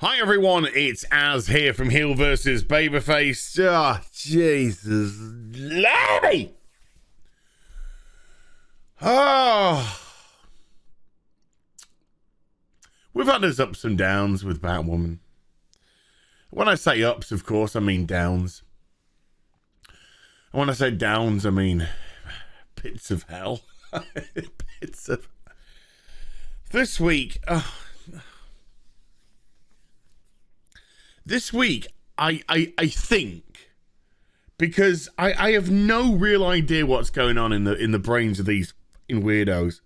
Hi everyone, it's Az here from HeelvsBabyface. Oh, Jesus. Lady! Oh. We've had us ups and downs with Batwoman. When I say ups, of course, I mean downs. And when I say downs, I mean pits of hell. Pits of... This week... This week, I think, because I have no real idea what's going on in the brains of these weirdos,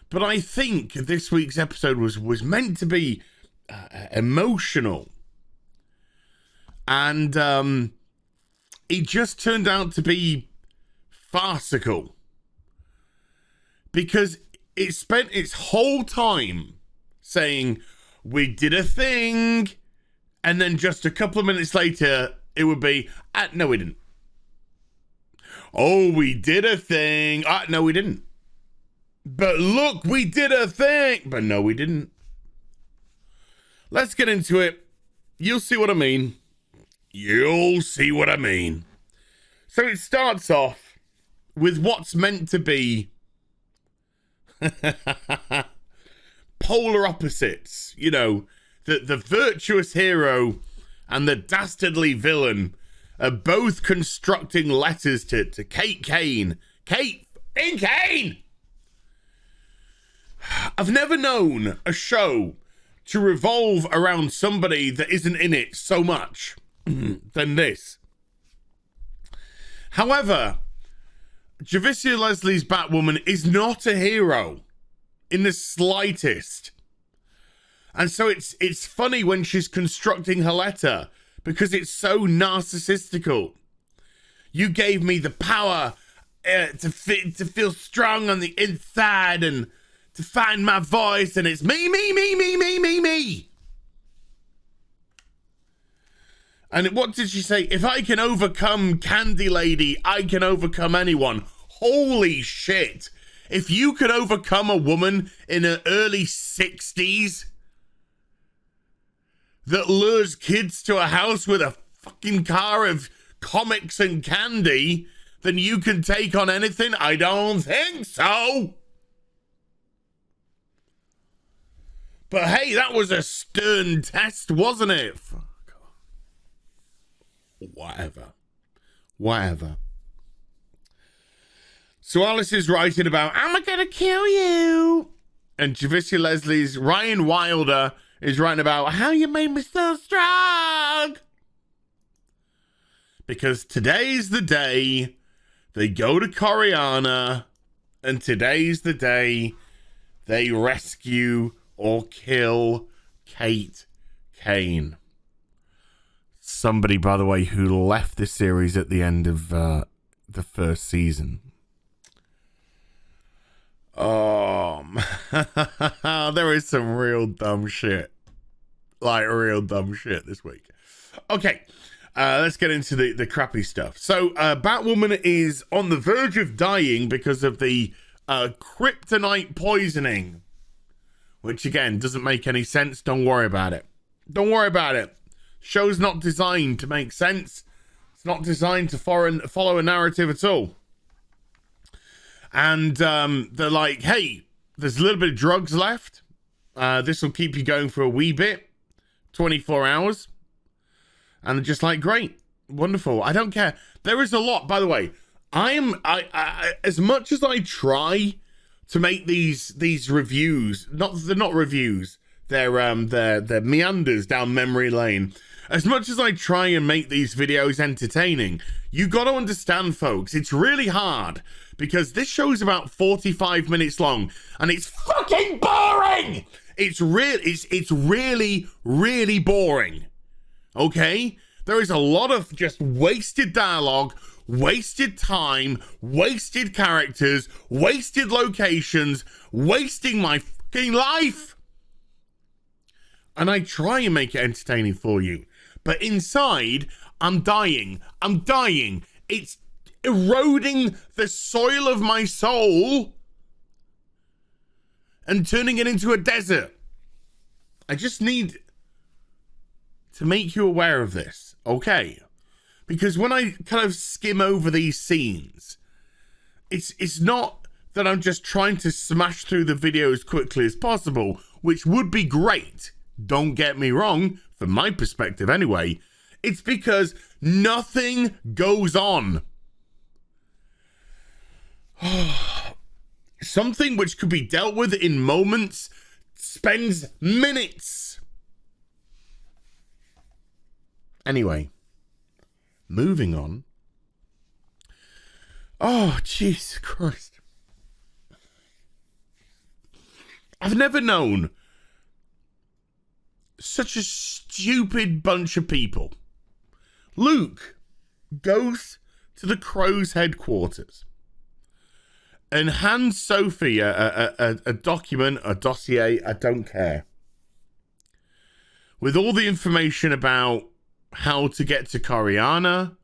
but I think this week's episode was meant to be emotional, and it just turned out to be farcical, because it spent its whole time saying, we did a thing. And then just a couple of minutes later, it would be, no, we didn't. Oh, we did a thing. No, we didn't. But look, we did a thing. But no, we didn't. Let's get into it. You'll see what I mean. You'll see what I mean. So it starts off with what's meant to be polar opposites, you know. The virtuous hero and the dastardly villain are both constructing letters to Kate Kane. Kate in Kane! I've never known a show to revolve around somebody that isn't in it so much than this. However, Javicia Leslie's Batwoman is not a hero in the slightest. And so it's funny when she's constructing her letter because it's so narcissistical. You gave me the power to feel strong on the inside and to find my voice, and it's me. And what did she say? If I can overcome Candy Lady, I can overcome anyone. Holy shit. If you could overcome a woman in her early 60s... that lures kids to a house with a fucking car of comics and candy, then you can take on anything? I don't think so. But hey, that was a stern test, wasn't it? Fuck. Whatever. So Alice is writing about, I'm gonna kill you. And Javicia Leslie's Ryan Wilder is writing about how you made me so strong. Because today's the day they go to Coriana, and today's the day they rescue or kill Kate Kane. Somebody, by the way, who left this series at the end of the first season. Oh, there is some real dumb shit. Like, real dumb shit this week. Okay, let's get into the crappy stuff. So, Batwoman is on the verge of dying because of the kryptonite poisoning. Which, again, doesn't make any sense. Don't worry about it. Don't worry about it. Show's not designed to make sense. It's not designed to follow a narrative at all. And they're like, hey, there's a little bit of drugs left. This will keep you going for a wee bit. 24 hours. And they're just like, great. Wonderful. I don't care. There is a lot, by the way. I as much as I try to make these reviews, they're not reviews. They're meanders down memory lane. As much as I try and make these videos entertaining, you got to understand, folks, it's really hard. Because this show's about 45 minutes long, and it's fucking boring. It's really, really boring. Okay? There is a lot of just wasted dialogue, wasted time, wasted characters, wasted locations, wasting my fucking life. And I try and make it entertaining for you. But inside, I'm dying. It's eroding the soil of my soul and turning it into a desert. I just need to make you aware of this, okay? Because when I kind of skim over these scenes, it's not that I'm just trying to smash through the video as quickly as possible, which would be great. Don't get me wrong, from my perspective anyway. It's because nothing goes on. Something which could be dealt with in moments spends minutes. Anyway, moving on. Oh, Jesus Christ. I've never known such a stupid bunch of people. Luke goes to the Crow's headquarters and hands Sophie a document, a dossier, I don't care, with all the information about how to get to Coriana.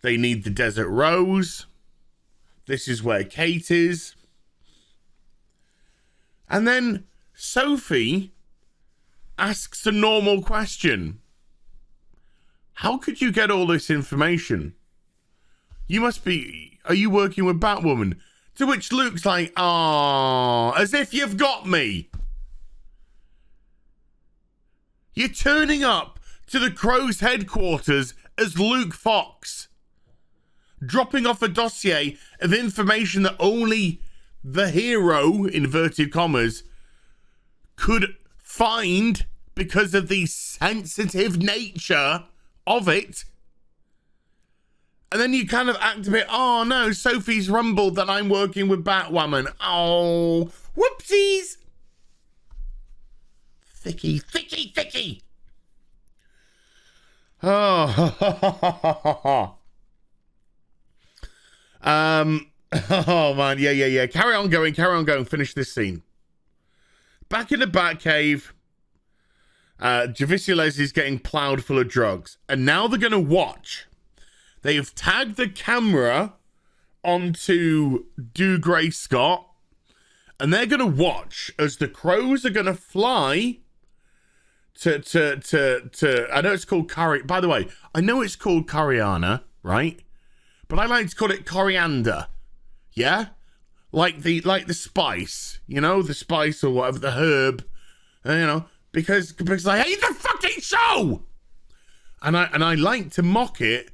They need the Desert Rose. This is where Kate is. And then Sophie asks a normal question. How could you get all this information? Are you working with Batwoman? To which Luke's like, "Ah, as if you've got me." You're turning up to the Crow's headquarters as Luke Fox, dropping off a dossier of information that only the hero, inverted commas, could find because of the sensitive nature of it. And then you kind of act a bit, "Oh no, Sophie's rumbled that I'm working with Batwoman. Oh, whoopsies." Thicky. Oh, oh man, yeah. Carry on going. Finish this scene. Back in the Batcave, Javicia Leslie's getting plowed full of drugs, and now they're gonna watch. They have tagged the camera onto Gray Scott, and they're gonna watch as the Crows are gonna fly to I know it's called by the way, I know it's called Coriana, right? But I like to call it coriander. Yeah? Like the spice, the spice or whatever, the herb, because I hate the fucking show. And I like to mock it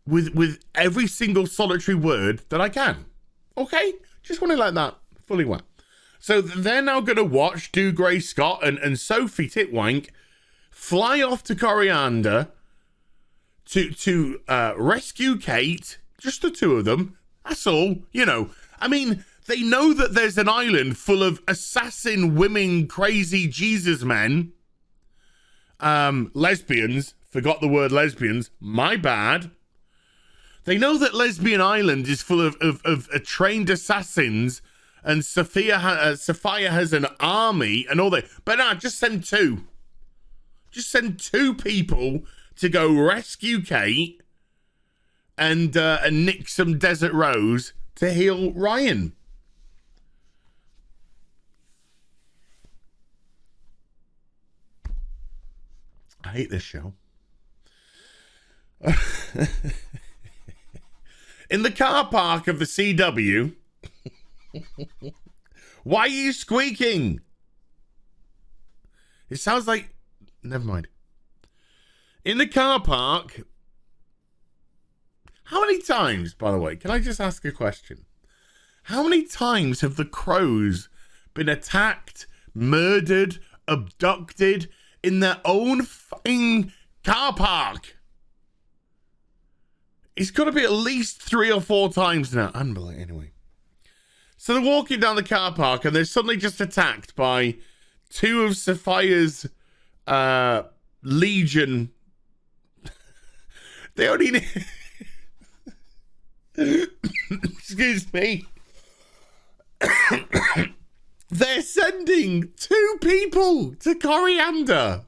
with every single solitary word that I can. Okay? Just want it like that. Fully well. So they're now going to watch Gray Scott and Sophie Titwank fly off to Coriander to rescue Kate. Just the two of them. That's all. I mean, they know that there's an island full of assassin women, crazy Jesus men, lesbians. Forgot the word lesbians. My bad. They know that Lesbian Island is full of trained assassins, and Sophia has an army and all that. But no, just send two. Just send two people to go rescue Kate and nick some Desert Rose to heal Ryan. I hate this show. In the car park of the CW. Why are you squeaking? It sounds like... Never mind. In the car park... How many times, by the way, can I just ask a question? How many times have the Crows been attacked, murdered, abducted in their own fucking car park? It's got to be at least 3 or 4 times now. Unbelievable. Anyway. So they're walking down the car park and they're suddenly just attacked by 2 of Sophia's Legion. They only need... Excuse me. They're sending 2 people to Coriander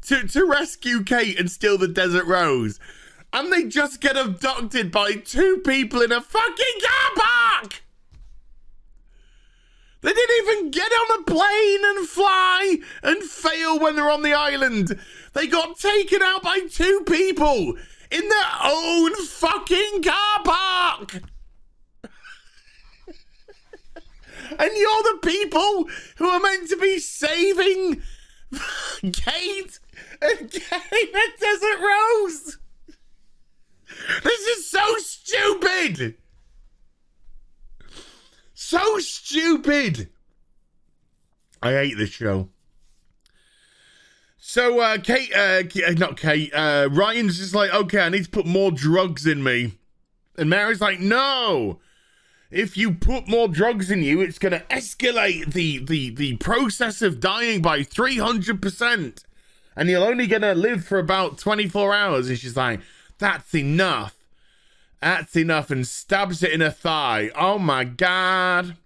to rescue Kate and steal the Desert Rose. And they just get abducted by 2 people in a fucking car park! They didn't even get on a plane and fly and fail when they're on the island. They got taken out by 2 people in their own fucking car park. And you're the people who are meant to be saving Kate and Kate and Desert Rose. This is so stupid. So stupid. I hate this show. So, Ryan's just like, okay, I need to put more drugs in me. And Mary's like, no. If you put more drugs in you, it's going to escalate the process of dying by 300%. And you're only going to live for about 24 hours. And she's like, that's enough. That's enough. And stabs it in her thigh. Oh, my God.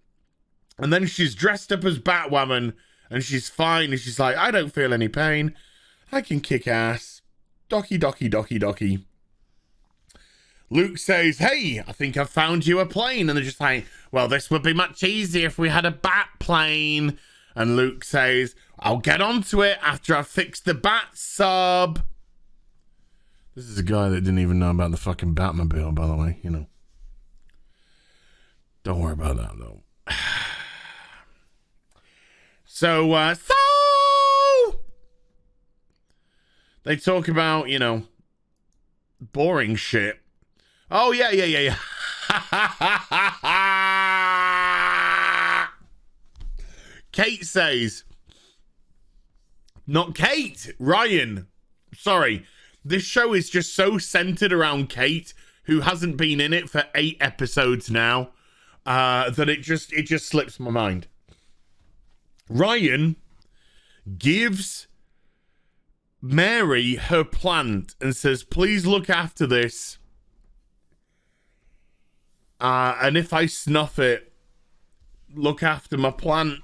And then she's dressed up as Batwoman. And she's fine. And she's like, I don't feel any pain. I can kick ass. Docky, docky, docky, docky. Luke says, hey, I think I've found you a plane. And they're just like, well, this would be much easier if we had a bat plane. And Luke says, I'll get onto it after I've fixed the bat sub. This is a guy that didn't even know about the fucking Batmobile, by the way, you know. Don't worry about that, though. So they talk about, you know, boring shit. Oh, yeah. Kate says, not Kate, Ryan. Sorry. This show is just so centered around Kate, who hasn't been in it for 8 episodes now, that it just slips my mind. Ryan gives Mary her plant and says, please look after this. And if I snuff it, look after my plant.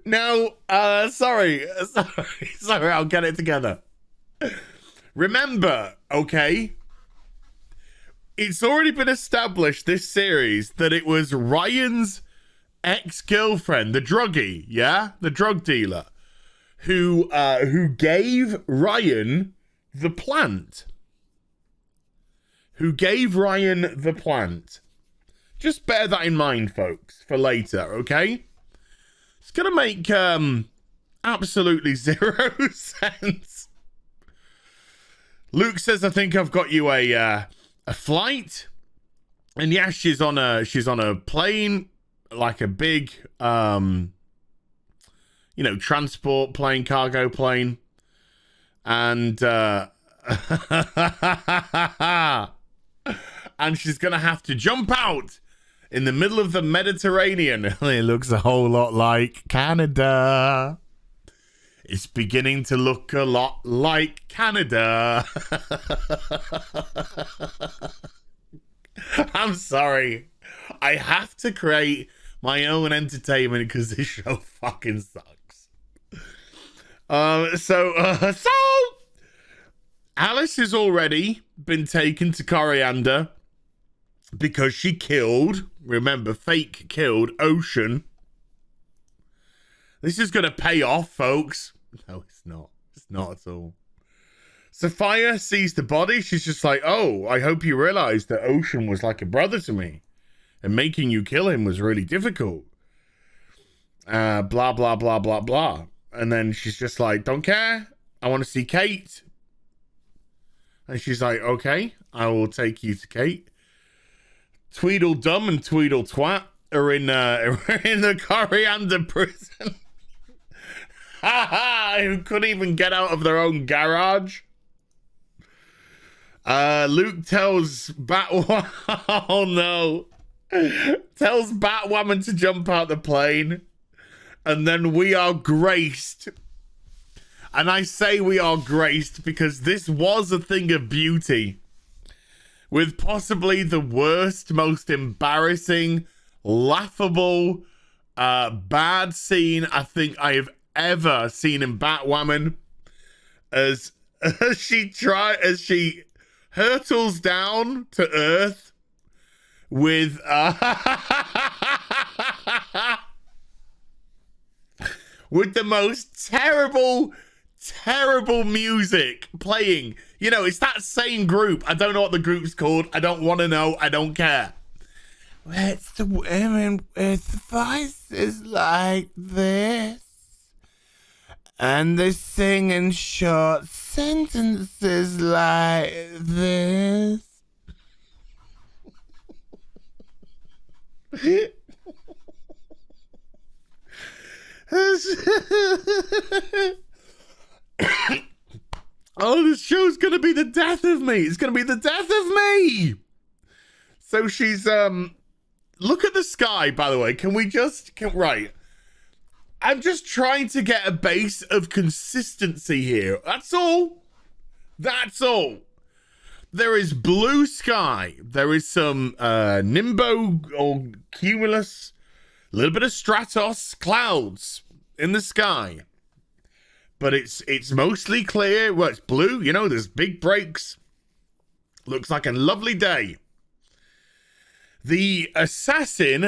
No, sorry, I'll get it together. Remember, okay, it's already been established this series that it was Ryan's ex-girlfriend, the druggie, yeah? The drug dealer, who gave Ryan the plant. Just bear that in mind, folks, for later, okay? It's gonna make absolutely 0 sense. Luke says, I think I've got you a flight. And yeah, she's on a plane, like a big transport plane, cargo plane. And and she's gonna have to jump out in the middle of the Mediterranean. It looks a whole lot like Canada. It's beginning to look a lot like Canada. I'm sorry. I have to create my own entertainment because this show fucking sucks. So Alice has already been taken to Coriander because she killed, remember, fake killed Ocean. This is going to pay off, folks. No, it's not. It's not at all. Sophia sees the body. She's just like, oh, I hope you realize that Ocean was like a brother to me. And making you kill him was really difficult. Blah, blah, blah, blah, blah. And then she's just like, don't care. I want to see Kate. And she's like, okay, I will take you to Kate. Tweedledum and Tweedletwat are in the Coriander prison. Who couldn't even get out of their own garage. Luke tells Batwoman, oh no, tells Batwoman to jump out the plane. And then we are graced. And I say we are graced because this was a thing of beauty. With possibly the worst, most embarrassing, laughable, bad scene I think I have ever seen in Batwoman. as she hurtles down to Earth with with the most terrible music playing. You know, it's that same group. I don't know what the group's called. I don't want to know. I don't care. It's the women with the voices like this. And they sing in short sentences like this. Oh, this show's gonna be the death of me. It's gonna be the death of me. So she's look at the sky, by the way. Right. I'm just trying to get a base of consistency here. That's all. That's all. There is blue sky. There is some nimbo or cumulus, a little bit of stratos, clouds in the sky. But it's mostly clear. Well, it's blue. You know, there's big breaks. Looks like a lovely day. The assassin,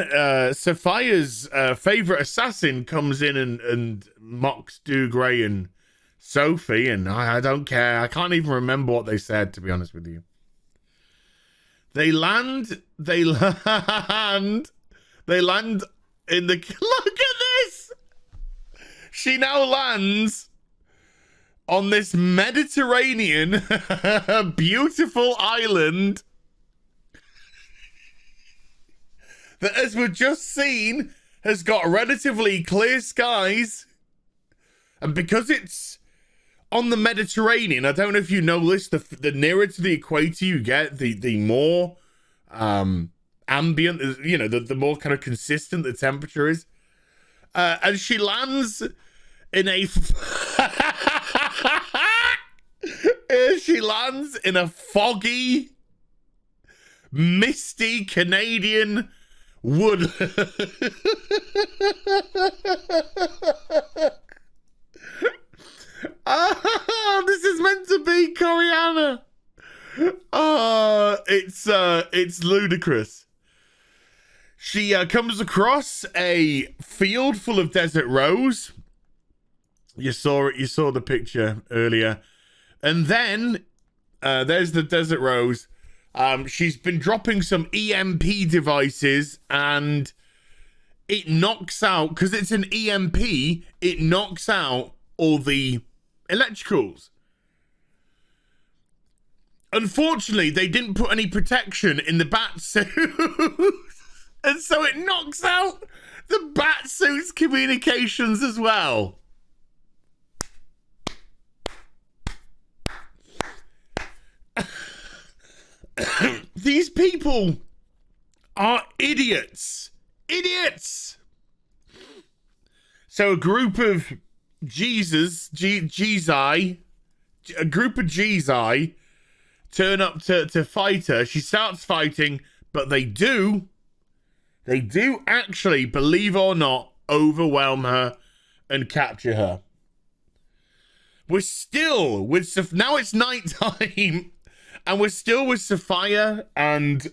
Sophia's favorite assassin, comes in and mocks Dougray and Sophie, and I don't care. I can't even remember what they said, to be honest with you. They land in the... Look at this! She now lands on this Mediterranean beautiful island that, as we've just seen, has got relatively clear skies. And because it's on the Mediterranean, I don't know if you know this, the nearer to the equator you get, the more ambient, you know, the more kind of consistent the temperature is. And she lands in a... she lands in a foggy, misty Canadian wood. Oh, this is meant to be Coriana. Oh, it's ludicrous. She comes across a field full of desert rose. You saw it. You saw the picture earlier. And then there's the desert rose. She's been dropping some EMP devices, and it knocks out, because it's an EMP, it knocks out all the electricals. Unfortunately, they didn't put any protection in the bat suit, and so it knocks out the bat suit's communications as well. These people are idiots. Idiots. So a group of Gezi turn up to fight her. She starts fighting, but they do actually, believe it or not, overwhelm her and capture her. We're still with... Now it's nighttime. And we're still with Sophia and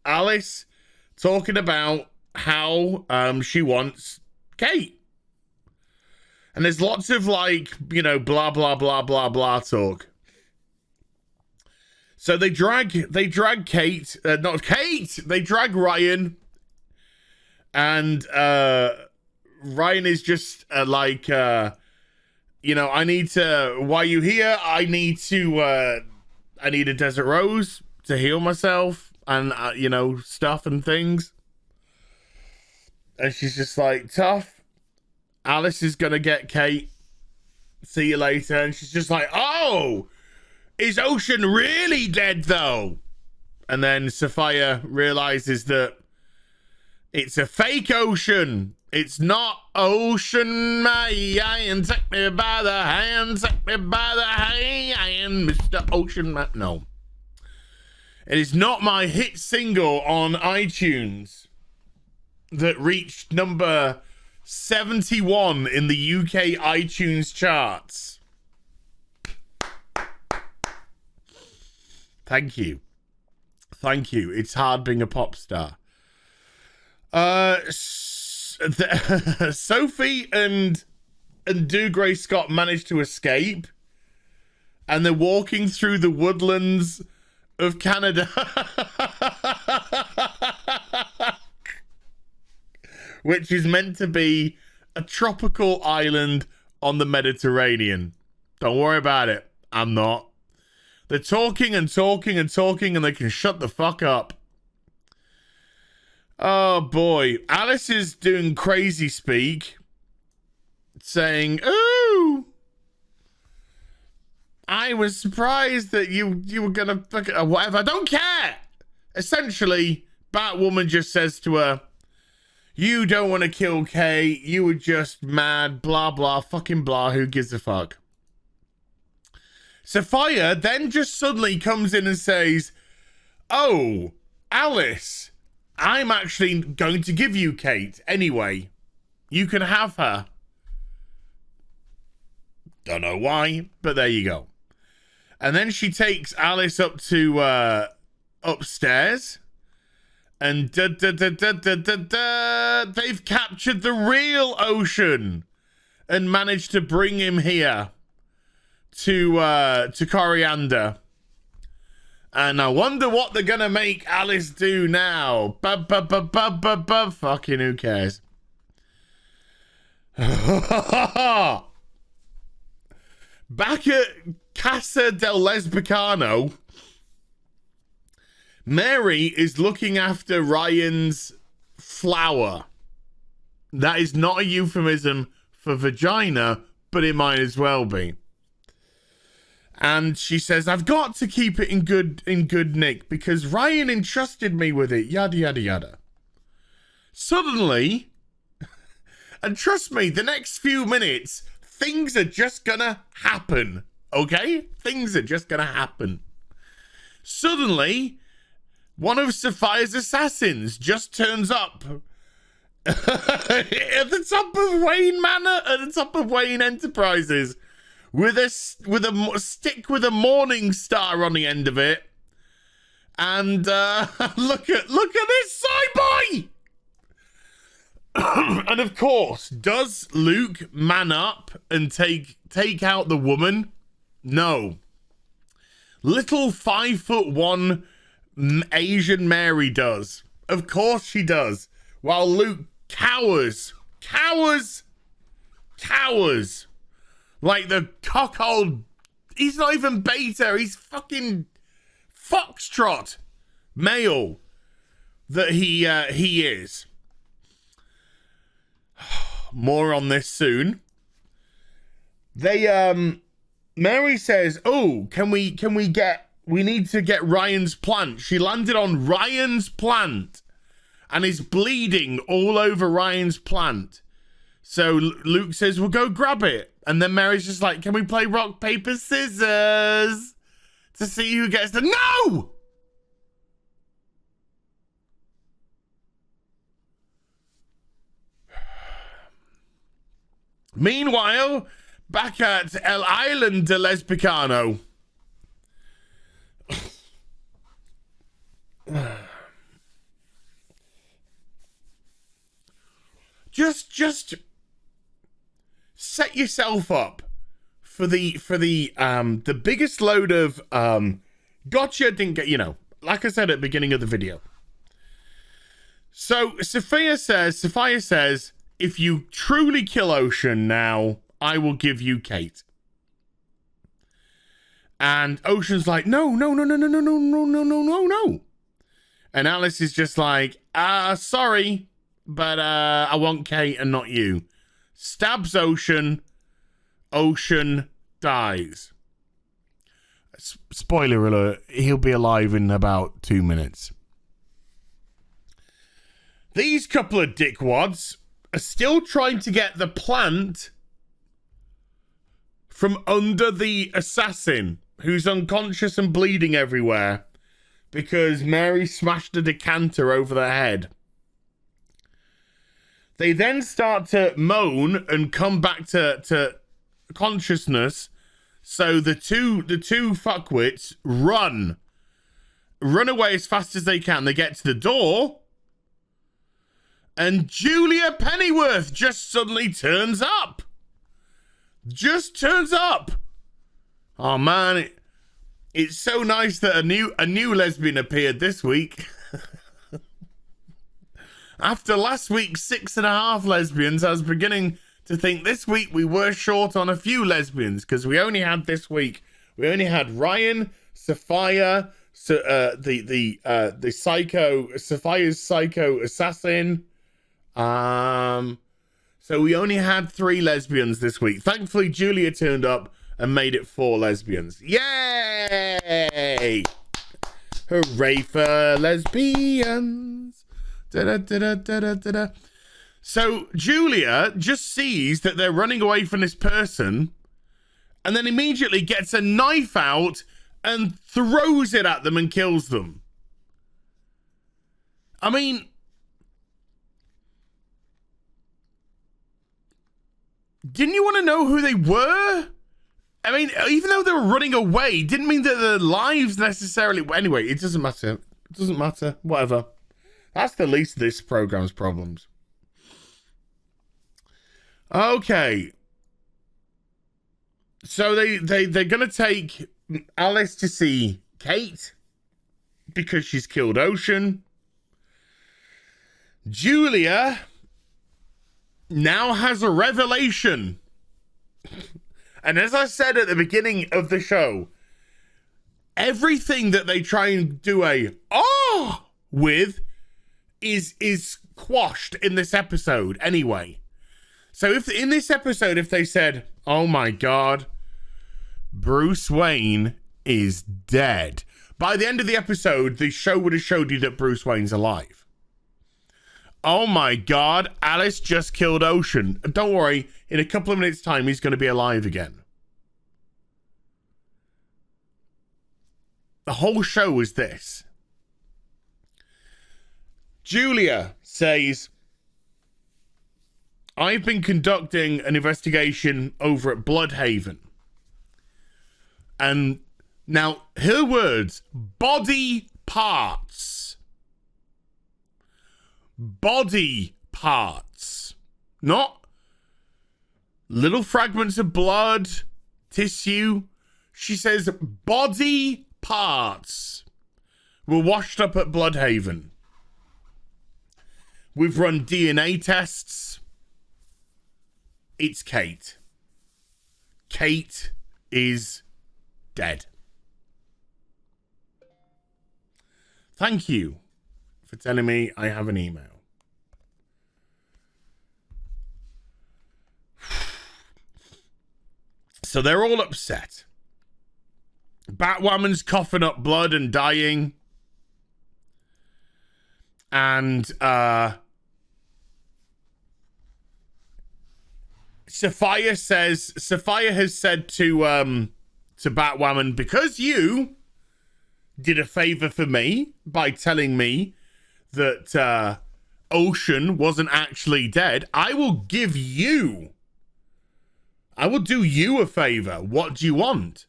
Alice talking about how she wants Kate. And there's lots of, like, you know, blah, blah, blah, blah, blah talk. So they drag Kate, not Kate, they drag Ryan. And Ryan is just like, you know, I need to, why are you here? I need a desert rose to heal myself and, you know, stuff and things. And she's just like, tough. Alice is going to get Kate. See you later. And she's just like, oh, is Ocean really dead though? And then Sophia realizes that it's a fake Ocean. It's not Ocean, my hand, take me by the hand, take me by the hand, Mr. Ocean Man. No. It is not my hit single on iTunes that reached number 71 in the UK iTunes charts. Thank you. Thank you. It's hard being a pop star. Sophie and Dougray Scott managed to escape, and they're walking through the woodlands of Canada. Which is meant to be a tropical island on the Mediterranean. Don't worry about it. I'm not. They're talking and talking and talking, and they can shut the fuck up. Oh, boy. Alice is doing crazy speak, saying, ooh, I was surprised that you were going to fuck it or whatever. I don't care. Essentially, Batwoman just says to her, you don't want to kill Kay. You were just mad. Blah, blah, fucking blah. Who gives a fuck? Sophia then just suddenly comes in and says, oh, Alice, I'm actually going to give you Kate anyway. You can have her. Don't know why, but there you go. And then she takes Alice up to upstairs. And they've captured the real Ocean and managed to bring him here to Coriander. And I wonder what they're gonna make Alice do now. Fucking who cares? Back at Casa del Lesbicano, Mary is looking after Ryan's flower. That is not a euphemism for vagina, but it might as well be. And she says, I've got to keep it in good nick because Ryan entrusted me with it, yada, yada, yada. Suddenly, and trust me, the next few minutes, things are just gonna happen, okay? Things are just gonna happen. Suddenly, one of Sophia's assassins just turns up at the top of Wayne Manor, at the top of Wayne Enterprises, with a stick with a morning star on the end of it, and look at this side boy. And of course, does Luke man up and take out the woman? No. Little 5'1" Asian Mary does. Of course she does. While Luke cowers. Like the cockold. He's not even beta. He's fucking foxtrot male that he is. More on this soon. Mary says, oh, we need to get Ryan's plant. She landed on Ryan's plant and is bleeding all over Ryan's plant. So Luke says, well, go grab it. And then Mary's just like, can we play rock, paper, scissors to see who gets the... No! Meanwhile, back at El Island de Lesbicano. Just set yourself up for the biggest load of gotcha didn't get, like I said at the beginning of the video. So Sophia says, if you truly kill Ocean now, I will give you Kate. And Ocean's like, no. And Alice is just like, sorry, but I want Kate and not you. Stabs Ocean. Ocean dies. Spoiler alert, he'll be alive in about 2 minutes. These couple of dickwads are still trying to get the plant from under the assassin who's unconscious and bleeding everywhere because Mary smashed a decanter over their head. They then start to moan and come back to consciousness. So the two fuckwits run run away as fast as they can. They get to the door, and Julia Pennyworth just suddenly turns up. Just turns up. Oh man, it's so nice that a new lesbian appeared this week. After last week's 6.5 lesbians, I was beginning to think this week we were short on a few lesbians, because we only had Ryan, Sophia, the psycho, Sophia's psycho assassin. So we only had 3 lesbians this week. Thankfully, Julia turned up and made it 4 lesbians. Yay! Hooray for lesbians. Da-da-da-da-da-da-da. So Julia just sees that they're running away from this person, and then immediately gets a knife out and throws it at them and kills them. I mean, didn't you want to know who they were? I mean, even though they were running away, didn't mean that their lives necessarily... Anyway, it doesn't matter. It doesn't matter. Whatever. That's the least of this program's problems. Okay. So they're going to take Alice to see Kate because she's killed Ocean. Julia now has a revelation. And as I said at the beginning of the show, everything that they try and do a "oh" with is quashed in this episode anyway. So if in this episode, if they said, "Oh my God, Bruce Wayne is dead," by the end of the episode, the show would have showed you that Bruce Wayne's alive. Oh my God, Alice just killed Ocean. Don't worry, in a couple of minutes' time, he's going to be alive again. The whole show was this. Julia says, "I've been conducting an investigation over at Bloodhaven." And now, her words, body parts. Body parts. Not little fragments of blood, tissue. She says body parts were washed up at Bloodhaven. We've run DNA tests. It's Kate. Kate is dead. Thank you for telling me I have an email. So they're all upset. Batwoman's coughing up blood and dying. And Sophia has said to Batwoman, because you did a favor for me by telling me that Ocean wasn't actually dead, I will do you a favor. What do you want?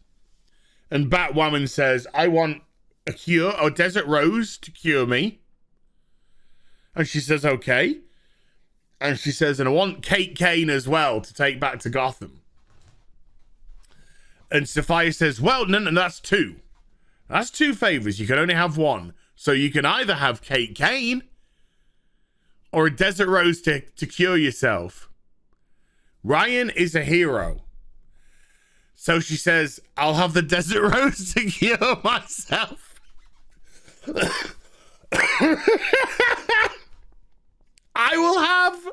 And Batwoman says, I want a cure, or Desert Rose to cure me. And she says, okay. And she says, and I want Kate Kane as well to take back to Gotham. And Sophia says, well, no, that's 2. That's 2 favors. You can only have 1. So you can either have Kate Kane or a Desert Rose to cure yourself. Ryan is a hero. So she says, I'll have the Desert Rose to cure myself. I will have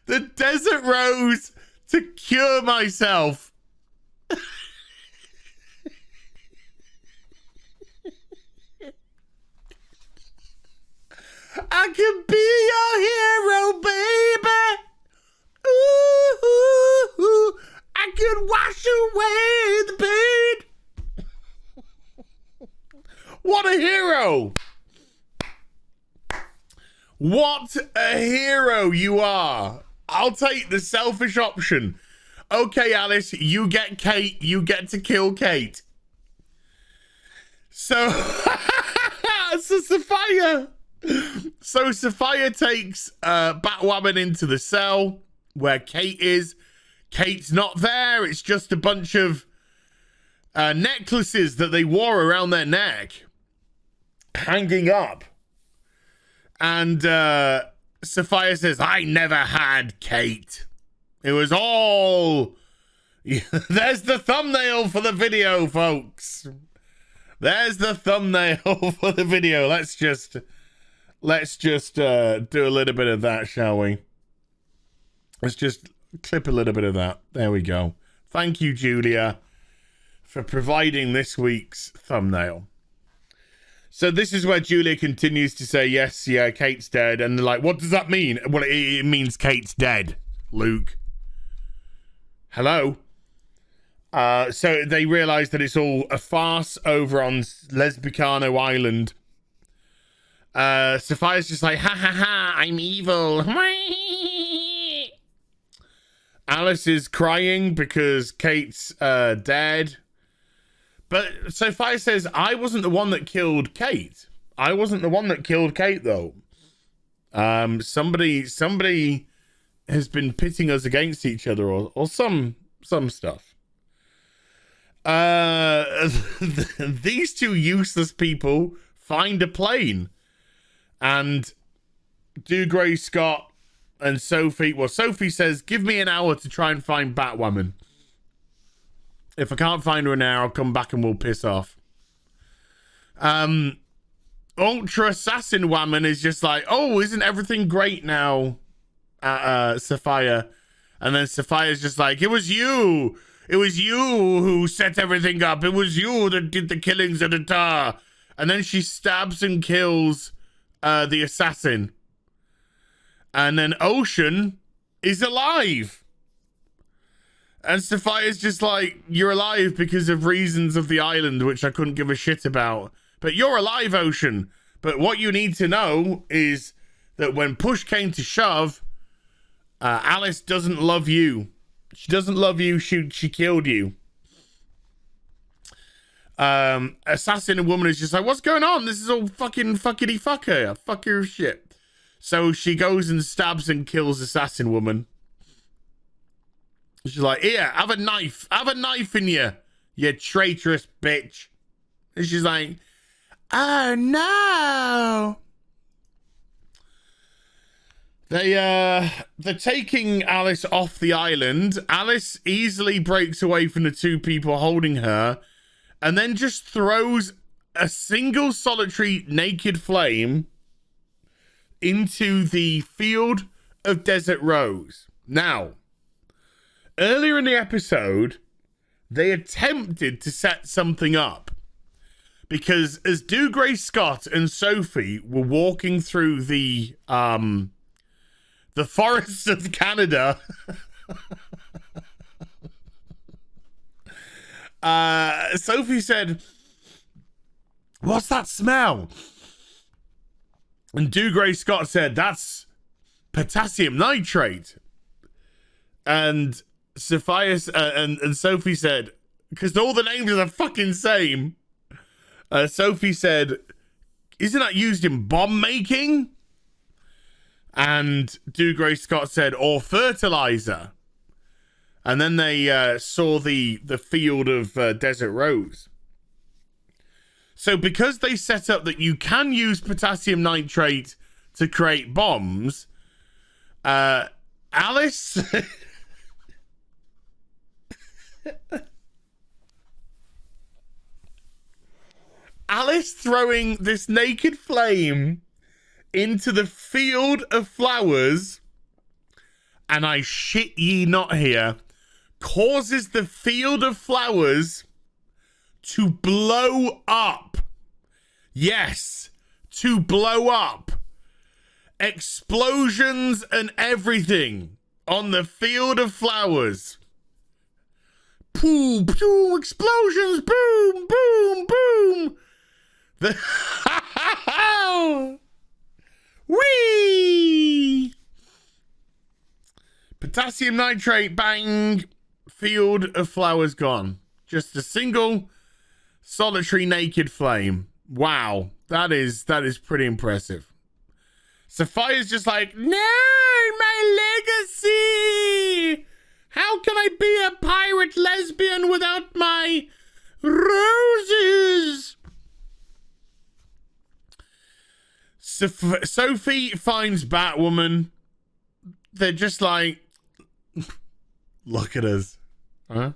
the Desert Rose to cure myself. I can be your hero, baby. Ooh, ooh, ooh. I can wash away the pain. What a hero. What a hero you are. I'll take the selfish option. Okay, Alice, you get Kate. You get to kill Kate. So, Sophia takes Batwoman into the cell where Kate is. Kate's not there. It's just a bunch of necklaces that they wore around their neck hanging up. And Sophia says, I never had Kate. It was all... There's the thumbnail for the video, folks. There's the thumbnail for the video. Let's just do a little bit of that, shall we? Let's just clip a little bit of that. There we go. Thank you, Julia, for providing this week's thumbnail. So this is where Julia continues to say, yes, yeah, Kate's dead. And they're like, what does that mean? Well, it means Kate's dead, Luke. Hello? So they realize that it's all a farce over on Lesbicano Island. Sophia's just like, ha ha ha, I'm evil. Alice is crying because Kate's dead. But Sophia says, I wasn't the one that killed Kate. I wasn't the one that killed Kate, though. Somebody has been pitting us against each other or some stuff. These two useless people find a plane. And Dougray Scott and Sophie... Well, Sophie says, give me an hour to try and find Batwoman. If I can't find her in an hour, I'll come back and we'll piss off. Ultra Assassin Woman is just like, oh, isn't everything great now, Sophia? And then Sophia's just like, it was you. It was you who set everything up. It was you that did the killings at the tar. And then she stabs and kills the assassin. And then Ocean is alive. And Sophia's just like, you're alive because of reasons of the island, which I couldn't give a shit about. But you're alive, Ocean. But what you need to know is that when push came to shove, Alice doesn't love you. She doesn't love you. She killed you. Assassin Woman is just like, what's going on? This is all fucking fucker shit. So she goes and stabs and kills Assassin Woman. She's like, here, have a knife. Have a knife in you, you traitorous bitch. And she's like, oh no. They're taking Alice off the island. Alice easily breaks away from the two people holding her and then just throws a single solitary naked flame into the field of Desert Rose. Now, earlier in the episode, they attempted to set something up because as Dougray Scott and Sophie were walking through the forests of Canada, Sophie said, what's that smell? And Dougray Scott said, that's potassium nitrate. And Sophia and Sophie said, because all the names are the fucking same. Sophie said, isn't that used in bomb making? And Dougray Scott said, or fertilizer. And then they saw the field of Desert Rose. So because they set up that you can use potassium nitrate to create bombs, Alice... Alice throwing this naked flame into the field of flowers, and I shit ye not here, causes the field of flowers to blow up. Yes, to blow up. Explosions and everything on the field of flowers. Boom, boom, explosions, boom, boom, boom. Whee! Potassium nitrate, bang, field of flowers gone. Just a single solitary naked flame. Wow. That is pretty impressive. Sapphire's just like, no, my legacy. How can I be a pirate lesbian without my roses? Sophie finds Batwoman. They're just like, look at us. Huh?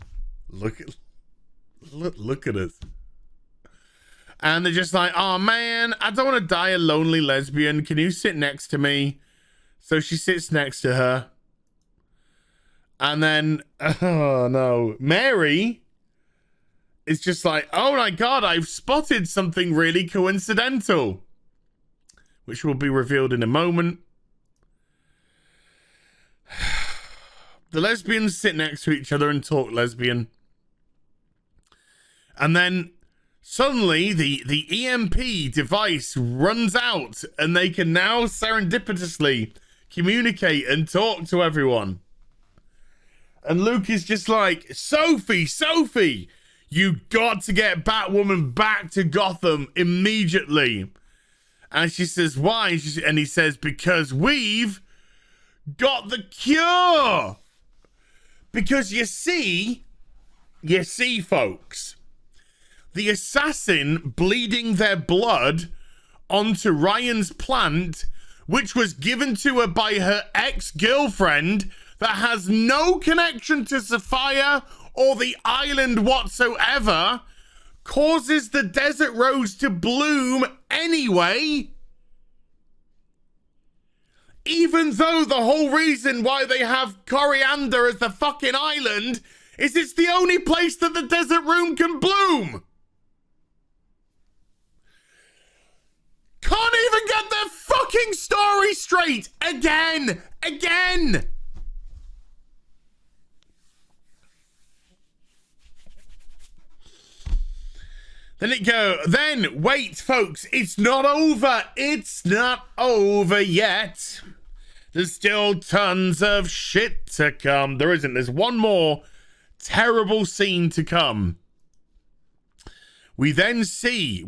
Look at us. And they're just like, oh man, I don't want to die a lonely lesbian. Can you sit next to me? So she sits next to her. And then, oh no, Mary is just like, oh my God, I've spotted something really coincidental, which will be revealed in a moment. The lesbians sit next to each other and talk lesbian. And then suddenly the EMP device runs out and they can now serendipitously communicate and talk to everyone. And Luke is just like, Sophie, you got to get Batwoman back to Gotham immediately. And she says, why? And he says, because we've got the cure. Because you see, folks, the assassin bleeding their blood onto Ryan's plant, which was given to her by her ex-girlfriend that has no connection to Sapphire or the island whatsoever, causes the desert rose to bloom anyway, even though the whole reason why they have coriander as the fucking island is it's the only place that the desert room can bloom. Can't even get their fucking story straight again. Then wait, folks, it's not over. It's not over yet. There's still tons of shit to come. There isn't. There's one more terrible scene to come. We then see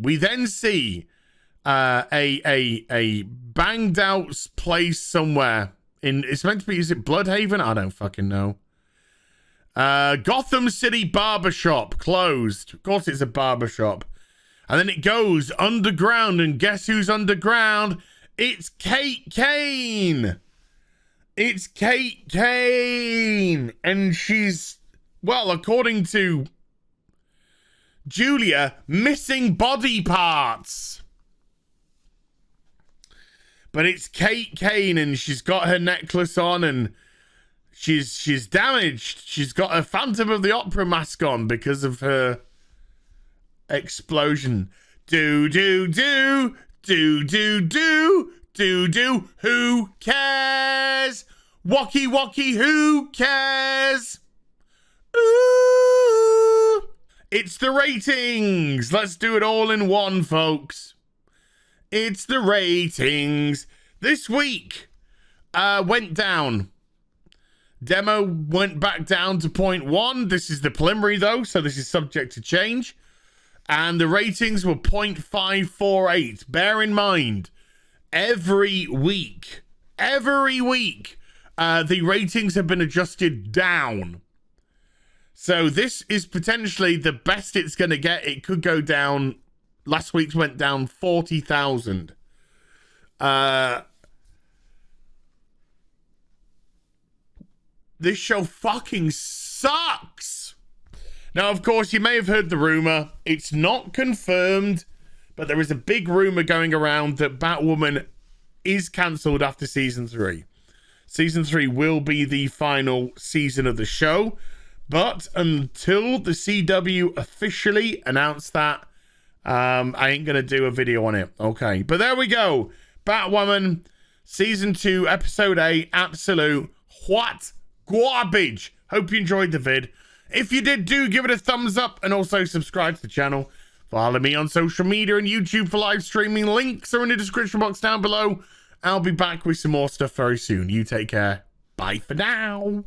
a banged out place somewhere in, it's meant to be, is it Bloodhaven? I don't fucking know. Gotham City barbershop closed. Of course it's a barbershop. And then it goes underground, and guess who's underground? It's Kate Kane. It's Kate Kane. And she's, well, according to Julia, missing body parts. But it's Kate Kane, and she's got her necklace on, and she's damaged. She's got a Phantom of the Opera mask on because of her explosion. Do. Who cares? Walkie, who cares? Ooh. It's the ratings. Let's do it all in one, folks. It's the ratings. This week went down. Demo went back down to 0.1. This is the preliminary, though, so this is subject to change. And the ratings were 0.548. Bear in mind, every week, the ratings have been adjusted down. So this is potentially the best it's going to get. It could go down. Last week's went down 40,000. This show fucking sucks. Now, of course, you may have heard the rumor. It's not confirmed, but there is a big rumor going around that Batwoman is cancelled after season 3. Season 3 will be the final season of the show, but until the CW officially announce that, I ain't gonna do a video on it. Okay, but there we go. Batwoman, season 2, episode 8, absolute what garbage. Hope you enjoyed the vid. If you did, do give it a thumbs up and also subscribe to the channel. Follow me on social media and YouTube for live streaming. Links are in the description box down below. I'll be back with some more stuff very soon. You take care. Bye for now.